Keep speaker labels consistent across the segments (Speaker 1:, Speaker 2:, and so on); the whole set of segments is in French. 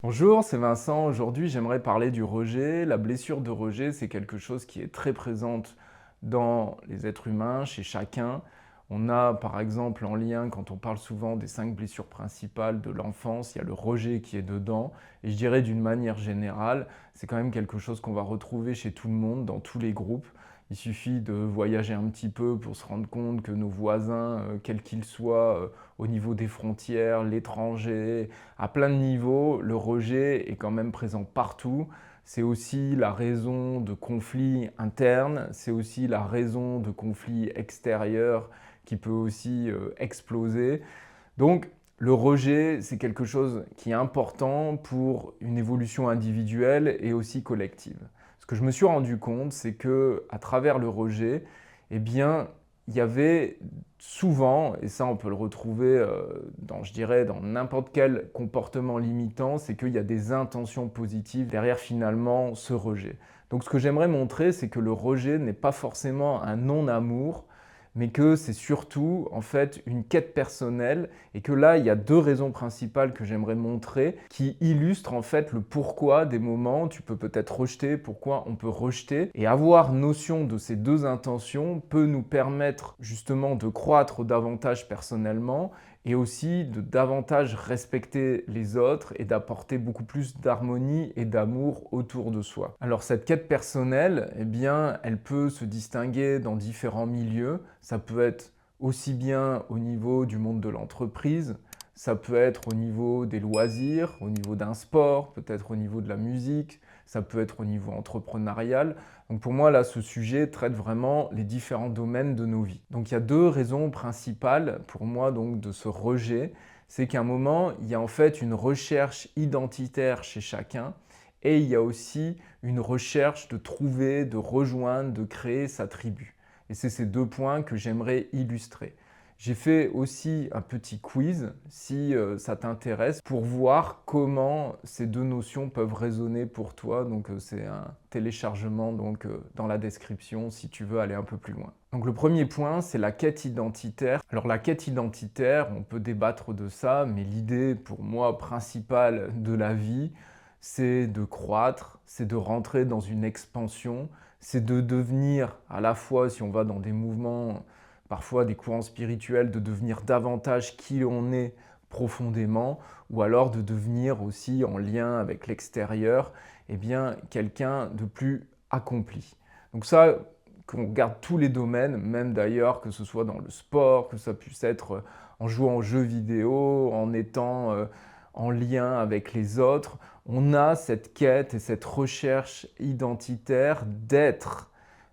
Speaker 1: Bonjour, c'est Vincent. Aujourd'hui, j'aimerais parler du rejet. La blessure de rejet, c'est quelque chose qui est très présente dans les êtres humains, chez chacun. On a par exemple en lien, quand on parle souvent des 5 blessures principales de l'enfance, il y a le rejet qui est dedans. Et je dirais d'une manière générale, c'est quand même quelque chose qu'on va retrouver chez tout le monde, dans tous les groupes. Il suffit de voyager un petit peu pour se rendre compte que nos voisins, quels qu'ils soient, au niveau des frontières, l'étranger, à plein de niveaux, le rejet est quand même présent partout. C'est aussi la raison de conflits internes, c'est aussi la raison de conflits extérieurs qui peut aussi exploser. Donc, le rejet, c'est quelque chose qui est important pour une évolution individuelle et aussi collective. Ce que je me suis rendu compte, c'est que à travers le rejet, eh bien, il y avait souvent, et ça on peut le retrouver dans, je dirais, dans n'importe quel comportement limitant, c'est qu'il y a des intentions positives derrière finalement ce rejet. Donc ce que j'aimerais montrer, c'est que le rejet n'est pas forcément un non-amour, mais que c'est surtout en fait une quête personnelle et que là, il y a deux raisons principales que j'aimerais montrer qui illustrent en fait le pourquoi des moments tu peux peut-être rejeter, pourquoi on peut rejeter. Et avoir notion de ces deux intentions peut nous permettre justement de croître davantage personnellement et aussi de davantage respecter les autres et d'apporter beaucoup plus d'harmonie et d'amour autour de soi. Alors cette quête personnelle, eh bien, elle peut se distinguer dans différents milieux. Ça peut être aussi bien au niveau du monde de l'entreprise, ça peut être au niveau des loisirs, au niveau d'un sport, peut-être au niveau de la musique, ça peut être au niveau entrepreneurial. Donc pour moi, là, ce sujet traite vraiment les différents domaines de nos vies. Donc il y a deux raisons principales pour moi donc, de ce rejet. C'est qu'à un moment, il y a en fait une recherche identitaire chez chacun et il y a aussi une recherche de trouver, de rejoindre, de créer sa tribu. Et c'est ces deux points que j'aimerais illustrer. J'ai fait aussi un petit quiz, si ça t'intéresse, pour voir comment ces deux notions peuvent résonner pour toi. Donc c'est un téléchargement donc, dans la description si tu veux aller un peu plus loin. Donc le premier point, c'est la quête identitaire. Alors la quête identitaire, on peut débattre de ça, mais l'idée pour moi principale de la vie, c'est de croître, c'est de rentrer dans une expansion, c'est de devenir à la fois, si on va dans des mouvements, parfois des courants spirituels, de devenir davantage qui on est profondément, ou alors de devenir aussi en lien avec l'extérieur, eh bien quelqu'un de plus accompli. Donc ça, qu'on regarde tous les domaines, même d'ailleurs que ce soit dans le sport, que ça puisse être en jouant aux jeux vidéo, en étant en lien avec les autres, on a cette quête et cette recherche identitaire d'être.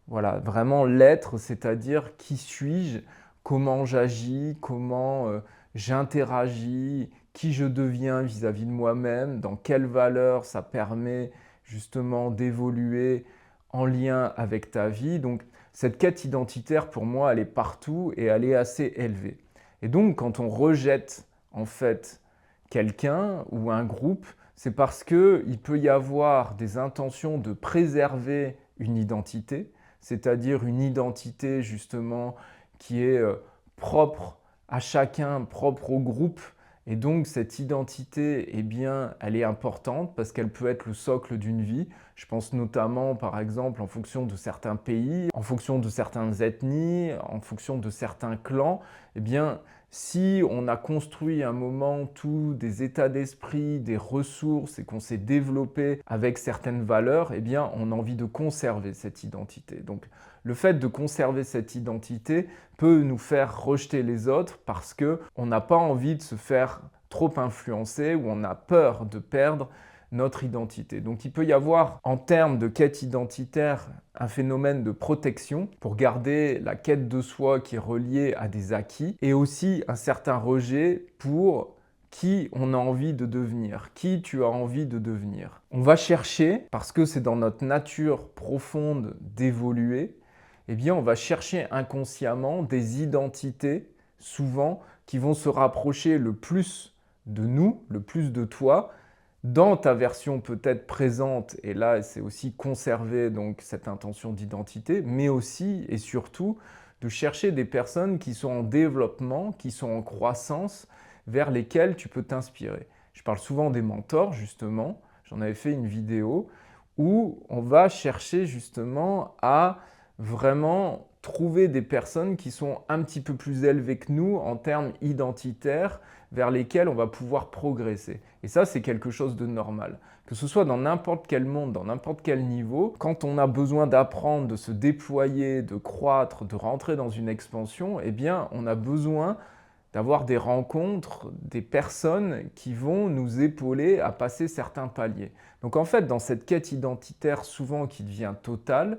Speaker 1: Voilà, vraiment l'être, c'est-à-dire qui suis-je, comment j'agis, comment j'interagis, qui je deviens vis-à-vis de moi-même, dans quelles valeurs ça permet justement d'évoluer en lien avec ta vie. Donc cette quête identitaire, pour moi, elle est partout et elle est assez élevée. Et donc quand on rejette en fait quelqu'un ou un groupe, c'est parce qu'il peut y avoir des intentions de préserver une identité, c'est-à-dire une identité justement qui est propre à chacun, propre au groupe. Et donc cette identité, eh bien, elle est importante parce qu'elle peut être le socle d'une vie. Je pense notamment, par exemple, en fonction de certains pays, en fonction de certaines ethnies, en fonction de certains clans, eh bien, si on a construit à un moment tous des états d'esprit, des ressources et qu'on s'est développé avec certaines valeurs, eh bien, on a envie de conserver cette identité. Donc, le fait de conserver cette identité peut nous faire rejeter les autres parce qu'on n'a pas envie de se faire trop influencer ou on a peur de perdre notre identité. Donc il peut y avoir en termes de quête identitaire un phénomène de protection pour garder la quête de soi qui est reliée à des acquis et aussi un certain rejet pour qui on a envie de devenir, qui tu as envie de devenir. On va chercher, parce que c'est dans notre nature profonde d'évoluer, eh bien on va chercher inconsciemment des identités, souvent, qui vont se rapprocher le plus de nous, le plus de toi, dans ta version peut-être présente, et là c'est aussi conserver donc cette intention d'identité, mais aussi et surtout de chercher des personnes qui sont en développement, qui sont en croissance, vers lesquelles tu peux t'inspirer. Je parle souvent des mentors, justement. J'en avais fait une vidéo où on va chercher justement à vraiment trouver des personnes qui sont un petit peu plus élevées que nous en termes identitaires, vers lesquelles on va pouvoir progresser. Et ça, c'est quelque chose de normal. Que ce soit dans n'importe quel monde, dans n'importe quel niveau, quand on a besoin d'apprendre, de se déployer, de croître, de rentrer dans une expansion, eh bien, on a besoin d'avoir des rencontres, des personnes qui vont nous épauler à passer certains paliers. Donc en fait, dans cette quête identitaire souvent qui devient totale,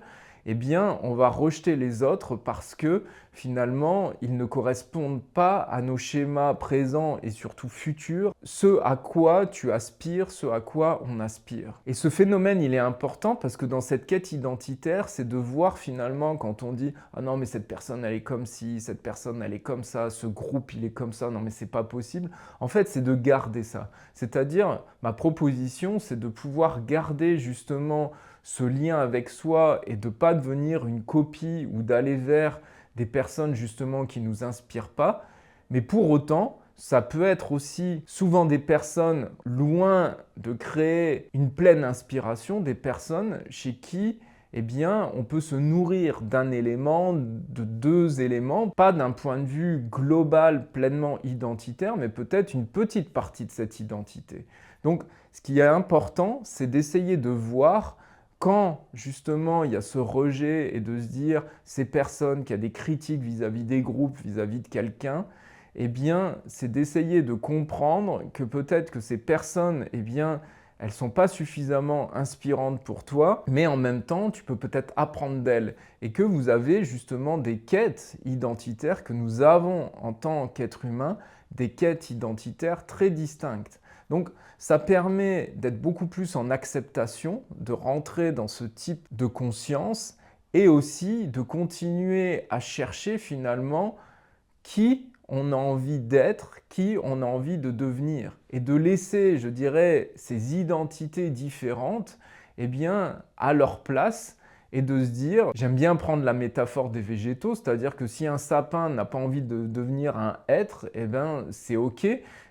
Speaker 1: eh bien, on va rejeter les autres parce que finalement, ils ne correspondent pas à nos schémas présents et surtout futurs, ce à quoi tu aspires, ce à quoi on aspire. Et ce phénomène, il est important parce que dans cette quête identitaire, c'est de voir finalement quand on dit « Ah non, mais cette personne, elle est comme ci, cette personne, elle est comme ça, ce groupe, il est comme ça, non mais c'est pas possible », en fait, c'est de garder ça. C'est-à-dire, ma proposition, c'est de pouvoir garder justement ce lien avec soi et de ne pas devenir une copie ou d'aller vers des personnes justement qui ne nous inspirent pas. Mais pour autant, ça peut être aussi souvent des personnes loin de créer une pleine inspiration, des personnes chez qui eh bien, on peut se nourrir d'un élément, de deux éléments, pas d'un point de vue global pleinement identitaire, mais peut-être une petite partie de cette identité. Donc, ce qui est important, c'est d'essayer de voir quand justement il y a ce rejet et de se dire ces personnes qui a des critiques vis-à-vis des groupes, vis-à-vis de quelqu'un, eh bien, c'est d'essayer de comprendre que peut-être que ces personnes, eh bien, elles ne sont pas suffisamment inspirantes pour toi, mais en même temps, tu peux peut-être apprendre d'elles et que vous avez justement des quêtes identitaires que nous avons en tant qu'être humain, des quêtes identitaires très distinctes. Donc, ça permet d'être beaucoup plus en acceptation, de rentrer dans ce type de conscience et aussi de continuer à chercher finalement qui on a envie d'être, qui on a envie de devenir et de laisser, je dirais, ces identités différentes eh bien, à leur place et de se dire, j'aime bien prendre la métaphore des végétaux, c'est-à-dire que si un sapin n'a pas envie de devenir un être, eh bien, c'est ok,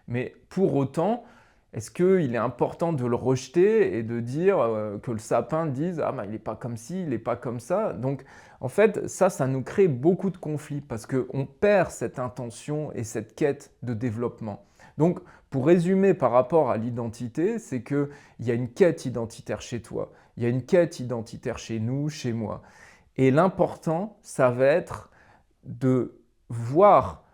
Speaker 1: mais pour autant, est-ce qu'il est important de le rejeter et de dire que le sapin dise « Ah, ben, il n'est pas comme ci, il n'est pas comme ça ». Donc, en fait, ça nous crée beaucoup de conflits parce qu'on perd cette intention et cette quête de développement. Donc, pour résumer par rapport à l'identité, c'est qu'il y a une quête identitaire chez toi, il y a une quête identitaire chez nous, chez moi. Et l'important, ça va être de voir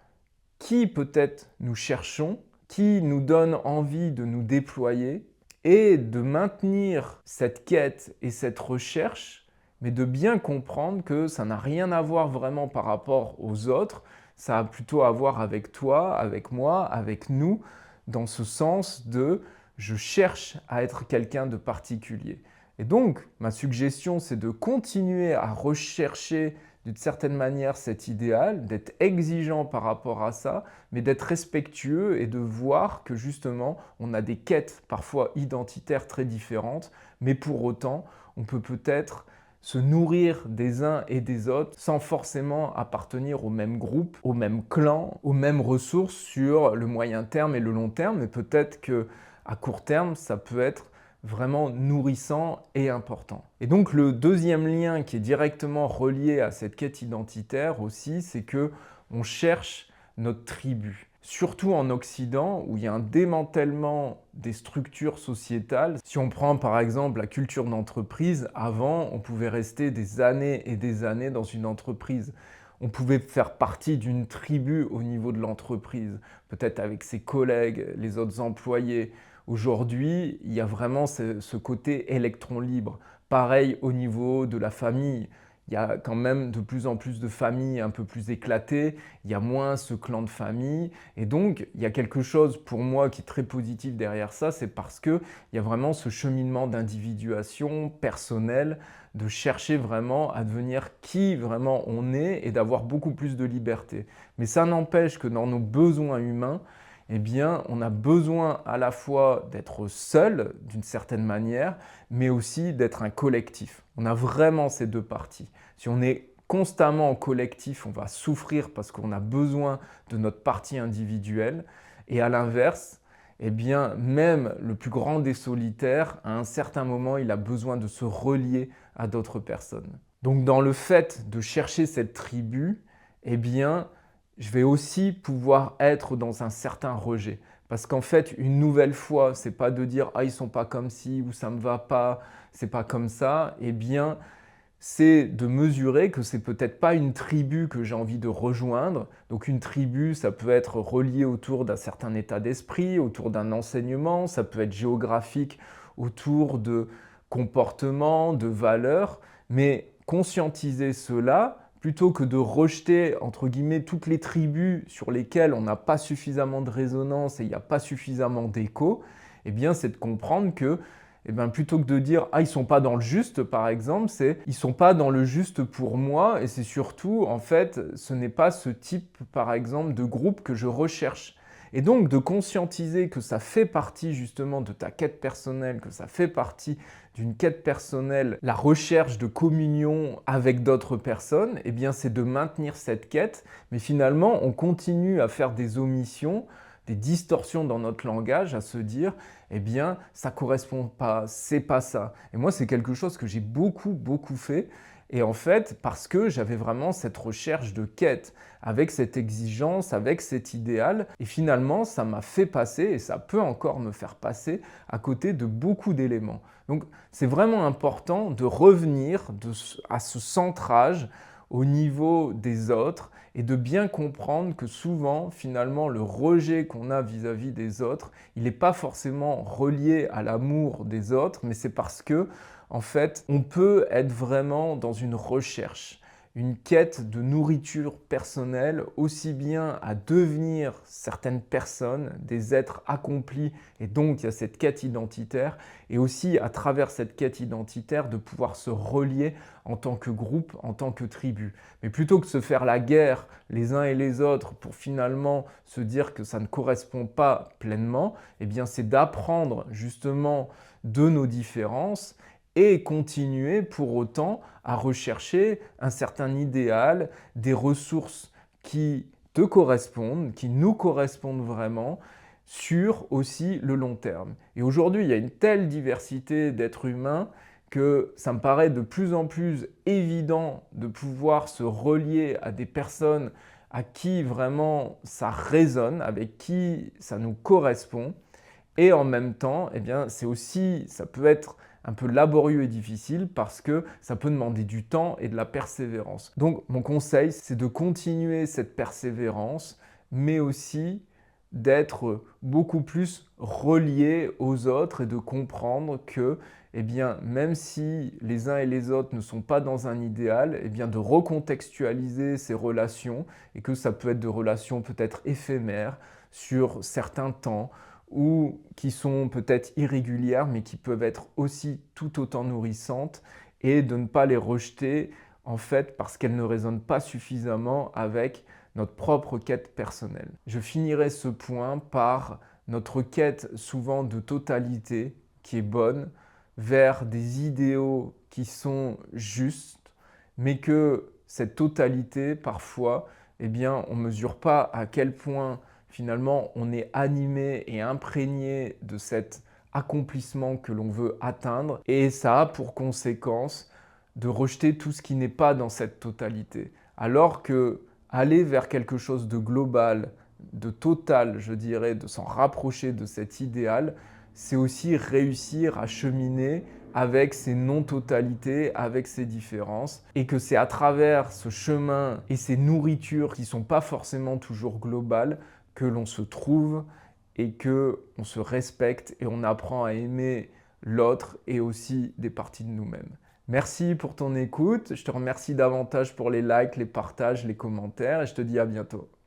Speaker 1: qui peut-être nous cherchons, qui nous donne envie de nous déployer et de maintenir cette quête et cette recherche, mais de bien comprendre que ça n'a rien à voir vraiment par rapport aux autres, ça a plutôt à voir avec toi, avec moi, avec nous, dans ce sens de je cherche à être quelqu'un de particulier. Et donc, ma suggestion, c'est de continuer à rechercher d'une certaine manière cet idéal, d'être exigeant par rapport à ça, mais d'être respectueux et de voir que justement, on a des quêtes parfois identitaires très différentes, mais pour autant, on peut peut-être se nourrir des uns et des autres sans forcément appartenir au même groupe, au même clan, aux mêmes ressources sur le moyen terme et le long terme, mais peut-être que à court terme, ça peut être vraiment nourrissant et important. Et donc le deuxième lien qui est directement relié à cette quête identitaire aussi, c'est que on cherche notre tribu. Surtout en Occident, où il y a un démantèlement des structures sociétales. Si on prend par exemple la culture d'entreprise, avant, on pouvait rester des années et des années dans une entreprise. On pouvait faire partie d'une tribu au niveau de l'entreprise, peut-être avec ses collègues, les autres employés. Aujourd'hui, il y a vraiment ce côté électron libre. Pareil au niveau de la famille. Il y a quand même de plus en plus de familles un peu plus éclatées, il y a moins ce clan de famille. Et donc, il y a quelque chose pour moi qui est très positif derrière ça, c'est parce qu'il y a vraiment ce cheminement d'individuation personnelle, de chercher vraiment à devenir qui vraiment on est et d'avoir beaucoup plus de liberté. Mais ça n'empêche que dans nos besoins humains, eh bien, on a besoin à la fois d'être seul d'une certaine manière, mais aussi d'être un collectif. On a vraiment ces deux parties. Si on est constamment en collectif, on va souffrir parce qu'on a besoin de notre partie individuelle. Et à l'inverse, eh bien, même le plus grand des solitaires, à un certain moment, il a besoin de se relier à d'autres personnes. Donc, dans le fait de chercher cette tribu, eh bien, je vais aussi pouvoir être dans un certain rejet. Parce qu'en fait, une nouvelle fois, c'est pas de dire ah ils sont pas comme ci ou ça me va pas, c'est pas comme ça. Eh bien, c'est de mesurer que c'est peut-être pas une tribu que j'ai envie de rejoindre. Donc une tribu, ça peut être relié autour d'un certain état d'esprit, autour d'un enseignement, ça peut être géographique autour de comportements, de valeurs, mais conscientiser cela plutôt que de rejeter entre guillemets toutes les tribus sur lesquelles on n'a pas suffisamment de résonance et il n'y a pas suffisamment d'écho, eh bien c'est de comprendre que eh bien, plutôt que de dire ah ils sont pas dans le juste par exemple, c'est ils sont pas dans le juste pour moi et c'est surtout en fait ce n'est pas ce type par exemple de groupe que je recherche. Et donc de conscientiser que ça fait partie justement de ta quête personnelle, que ça fait partie d'une quête personnelle, la recherche de communion avec d'autres personnes, eh bien c'est de maintenir cette quête, mais finalement on continue à faire des omissions, des distorsions dans notre langage, à se dire eh bien, ça correspond pas, c'est pas ça. Et moi, c'est quelque chose que j'ai beaucoup fait. Et en fait, parce que j'avais vraiment cette recherche de quête, avec cette exigence, avec cet idéal. Et finalement, ça m'a fait passer, et ça peut encore me faire passer, à côté de beaucoup d'éléments. Donc, c'est vraiment important de revenir à ce centrage au niveau des autres et de bien comprendre que souvent, finalement, le rejet qu'on a vis-à-vis des autres, il n'est pas forcément relié à l'amour des autres, mais c'est parce que, en fait, on peut être vraiment dans une recherche, une quête de nourriture personnelle, aussi bien à devenir certaines personnes, des êtres accomplis, et donc il y a cette quête identitaire, et aussi à travers cette quête identitaire de pouvoir se relier en tant que groupe, en tant que tribu. Mais plutôt que de se faire la guerre les uns et les autres pour finalement se dire que ça ne correspond pas pleinement, eh bien c'est d'apprendre justement de nos différences et continuer pour autant à rechercher un certain idéal, des ressources qui te correspondent, qui nous correspondent vraiment sur aussi le long terme. Et aujourd'hui, il y a une telle diversité d'êtres humains que ça me paraît de plus en plus évident de pouvoir se relier à des personnes à qui vraiment ça résonne, avec qui ça nous correspond. Et en même temps, eh bien, ça peut être un peu laborieux et difficile parce que ça peut demander du temps et de la persévérance. Donc, mon conseil, c'est de continuer cette persévérance, mais aussi d'être beaucoup plus relié aux autres et de comprendre que, eh bien, même si les uns et les autres ne sont pas dans un idéal, eh bien, de recontextualiser ces relations et que ça peut être de relations peut-être éphémères sur certains temps, ou qui sont peut-être irrégulières, mais qui peuvent être aussi tout autant nourrissantes, et de ne pas les rejeter, en fait, parce qu'elles ne résonnent pas suffisamment avec notre propre quête personnelle. Je finirai ce point par notre quête souvent de totalité, qui est bonne, vers des idéaux qui sont justes, mais que cette totalité, parfois, eh bien, on ne mesure pas à quel point finalement, on est animé et imprégné de cet accomplissement que l'on veut atteindre et ça a pour conséquence de rejeter tout ce qui n'est pas dans cette totalité. Alors que aller vers quelque chose de global, de total, je dirais, de s'en rapprocher de cet idéal, c'est aussi réussir à cheminer avec ces non-totalités, avec ces différences, et que c'est à travers ce chemin et ces nourritures qui ne sont pas forcément toujours globales que l'on se trouve et que on se respecte et on apprend à aimer l'autre et aussi des parties de nous-mêmes. Merci pour ton écoute, je te remercie davantage pour les likes, les partages, les commentaires et je te dis à bientôt.